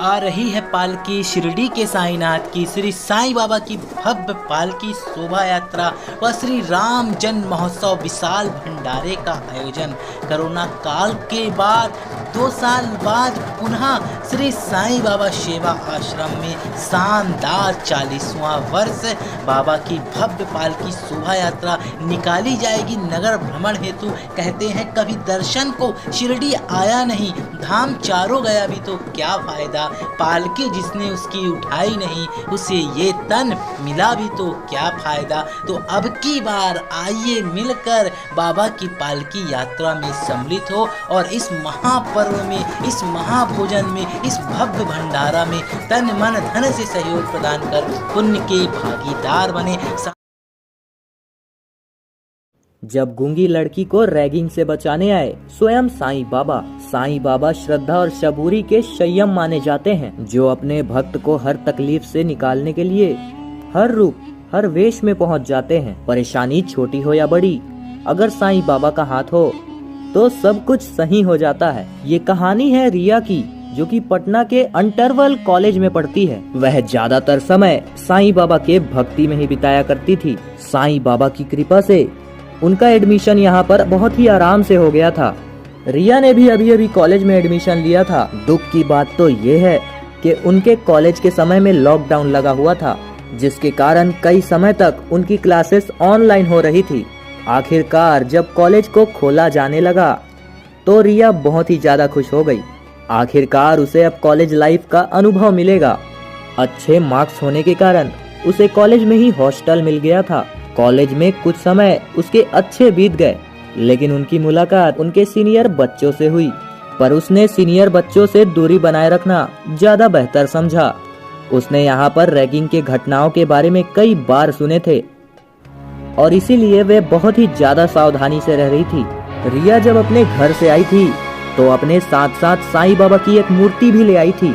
आ रही है पालकी शिरडी के साईनाथ की। श्री साईं बाबा की भव्य पालकी शोभा यात्रा व श्री राम जन्म महोत्सव विशाल भंडारे का आयोजन। कोरोना काल के बाद 2 साल बाद पुनः श्री साईं बाबा सेवा आश्रम में शानदार 40वां वर्ष बाबा की भव्य पालकी शोभा यात्रा निकाली जाएगी नगर भ्रमण हेतु। कहते हैं कभी दर्शन को शिरडी आया नहीं, धाम चारों गया भी तो क्या फायदा। पालकी जिसने उसकी उठाई नहीं, उसे ये तन मिला भी तो क्या फायदा। तो अब की बार आइए मिलकर बाबा की पालकी यात्रा में सम्मिलित हो और इस महापर्व में, इस महाभोजन में, इस भव्य भंडारा में तन मन धन से सहयोग प्रदान कर पुण्य के भागीदार बने। जब गूंगी लड़की को रैगिंग से बचाने आए स्वयं साईं बाबा श्रद्धा और सबूरी के संयम माने जाते हैं, जो अपने भक्त को हर तकलीफ से निकालने के लिए हर रूप हर वेश में पहुंच जाते हैं। परेशानी छोटी हो या बड़ी, अगर साईं बाबा का हाथ हो तो सब कुछ सही हो जाता है। ये कहानी है रिया की, जो कि पटना के अंटरवल कॉलेज में पढ़ती है। वह ज्यादातर समय साईं बाबा के भक्ति में ही बिताया करती थी। साईं बाबा की कृपा से उनका एडमिशन यहाँ पर बहुत ही आराम से हो गया था। रिया ने भी अभी कॉलेज में एडमिशन लिया था। दुख की बात तो ये है कि उनके कॉलेज के समय में लॉकडाउन लगा हुआ था, जिसके कारण कई समय तक उनकी क्लासेस ऑनलाइन हो रही थी। आखिरकार जब कॉलेज को खोला जाने लगा तो रिया बहुत ही ज्यादा खुश हो गई। आखिरकार उसे अब कॉलेज लाइफ का अनुभव मिलेगा। अच्छे मार्क्स होने के कारण उसे कॉलेज में ही हॉस्टल मिल गया था। कॉलेज में कुछ समय उसके अच्छे बीत गए, लेकिन उनकी मुलाकात उनके सीनियर बच्चों से हुई। पर उसने सीनियर बच्चों से दूरी बनाए रखना ज्यादा बेहतर समझा। उसने यहाँ पर रैगिंग के घटनाओं के बारे में कई बार सुने थे और इसीलिए वे बहुत ही ज्यादा सावधानी से रह रही थी। रिया जब अपने घर से आई थी तो अपने साथ साथ साईं बाबा की एक मूर्ति भी ले आई थी।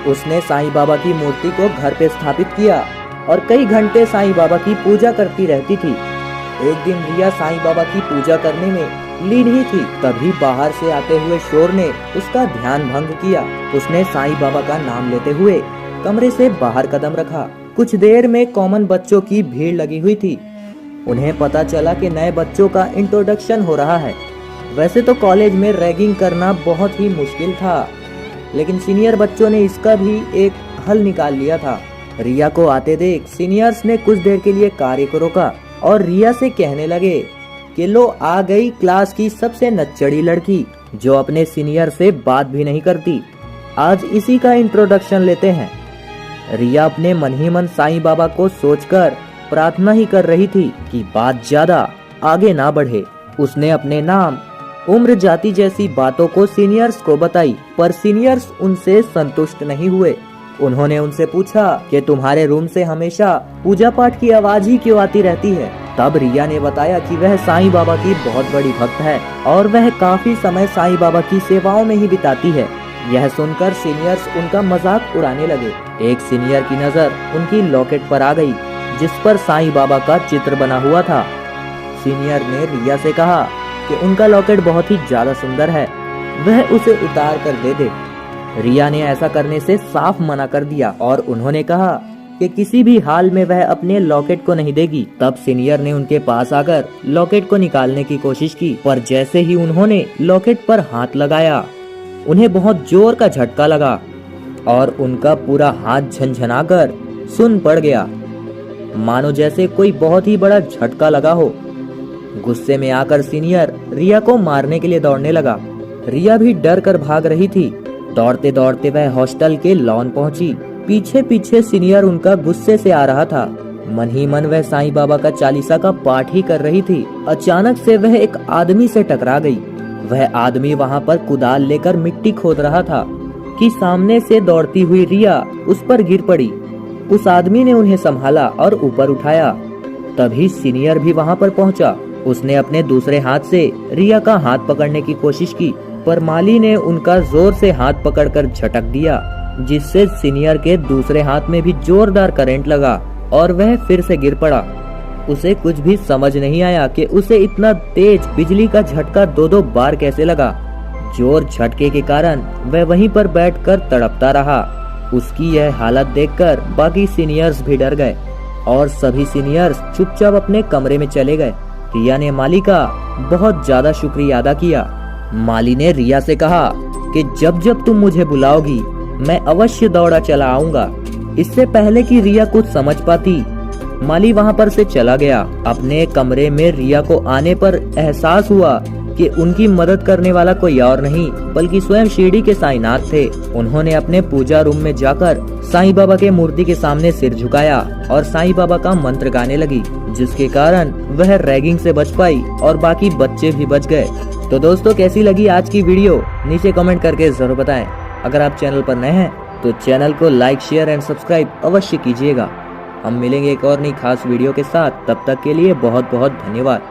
उसने साईं बाबा की मूर्ति को घर पे स्थापित किया और कई घंटे साईं बाबा की पूजा करती रहती थी। एक दिन रिया साईं बाबा की पूजा करने में लीन ही थी, तभी बाहर से आते हुए शोर ने उसका ध्यान भंग किया। उसने साईं बाबा का नाम लेते हुए कमरे से बाहर कदम रखा। कुछ देर में कॉमन बच्चों की भीड़ लगी हुई थी। उन्हें पता चला कि नए बच्चों का इंट्रोडक्शन हो रहा है। वैसे तो कॉलेज में रैगिंग करना बहुत ही मुश्किल था, लेकिन सीनियर बच्चों ने इसका भी एक हल निकाल लिया था। रिया को आते देख सीनियर्स ने कुछ देर के लिए कार्य को रोका और रिया से कहने लगे कि लो आ गई क्लास की सबसे नच्चड़ी लड़की, जो अपने सीनियर से बात भी नहीं करती। आज इसी का इंट्रोडक्शन लेते हैं। रिया अपने मन ही मन साईं बाबा को सोचकर प्रार्थना ही कर रही थी कि बात ज्यादा आगे ना बढ़े। उसने अपने नाम, उम्र, जाति जैसी बातों को सीनियर्स को बताई, पर सीनियर्स उनसे संतुष्ट नहीं हुए। उन्होंने उनसे पूछा कि तुम्हारे रूम से हमेशा पूजा पाठ की आवाज ही क्यों आती रहती है। तब रिया ने बताया कि वह साईं बाबा की बहुत बड़ी भक्त है और वह काफी समय साईं बाबा की सेवाओं में ही बिताती है। यह सुनकर सीनियर्स उनका मजाक उड़ाने लगे। एक सीनियर की नजर उनकी लॉकेट पर आ गई, जिस पर साईं बाबा का चित्र बना हुआ था। सीनियर ने रिया से कहा कि उनका लॉकेट बहुत ही ज्यादा सुंदर है, वह उसे उतार कर दे दे। रिया ने ऐसा करने से साफ मना कर दिया और उन्होंने कहा कि किसी भी हाल में वह अपने लॉकेट को नहीं देगी। तब सीनियर ने उनके पास आकर लॉकेट को निकालने की कोशिश की, पर जैसे ही उन्होंने लॉकेट पर हाथ लगाया, उन्हें बहुत जोर का झटका लगा और उनका पूरा हाथ झनझनाकर सुन्न पड़ गया, मानो जैसे कोई बहुत ही बड़ा झटका लगा हो। गुस्से में आकर सीनियर रिया को मारने के लिए दौड़ने लगा। रिया भी डर कर भाग रही थी। दौड़ते दौड़ते वह हॉस्टल के लॉन पहुंची। पीछे पीछे सीनियर उनका गुस्से से आ रहा था। मन ही मन वह साईं बाबा का चालीसा का पाठ ही कर रही थी। अचानक से वह एक आदमी से टकरा गई। वह आदमी वहां पर कुदाल लेकर मिट्टी खोद रहा था कि सामने से दौड़ती हुई रिया उस पर गिर पड़ी। उस आदमी ने उन्हें संभाला और ऊपर उठाया। तभी सीनियर भी वहां पर पहुंचा। उसने अपने दूसरे हाथ से रिया का हाथ पकड़ने की कोशिश की, पर माली ने उनका जोर से हाथ पकड़कर झटक दिया, जिससे सीनियर के दूसरे हाथ में भी जोरदार करंट लगा और वह फिर से गिर पड़ा। उसे कुछ भी समझ नहीं आया कि उसे इतना तेज बिजली का झटका 2-2 बार कैसे लगा। जोर झटके के कारण वह वहीं पर बैठकर तड़पता रहा। उसकी यह हालत देखकर बाकी सीनियर्स भी डर गए और सभी सीनियर्स चुपचाप अपने कमरे में चले गए। रिया ने माली का बहुत ज्यादा शुक्रिया अदा किया। माली ने रिया से कहा कि जब जब तुम मुझे बुलाओगी मैं अवश्य दौड़ा चला आऊंगा। इससे पहले कि रिया कुछ समझ पाती, माली वहां पर से चला गया। अपने कमरे में रिया को आने पर एहसास हुआ कि उनकी मदद करने वाला कोई और नहीं बल्कि स्वयं शिरडी के साईनाथ थे। उन्होंने अपने पूजा रूम में जाकर साईं बाबा के मूर्ति के सामने सिर झुकाया और साईं बाबा का मंत्र गाने लगी, जिसके कारण वह रैगिंग से बच पाई और बाकी बच्चे भी बच गए। तो दोस्तों, कैसी लगी आज की वीडियो नीचे कमेंट करके जरूर बताएं। अगर आप चैनल पर नए हैं तो चैनल को लाइक, शेयर एंड सब्सक्राइब अवश्य कीजिएगा। हम मिलेंगे एक और नई खास वीडियो के साथ, तब तक के लिए बहुत बहुत धन्यवाद।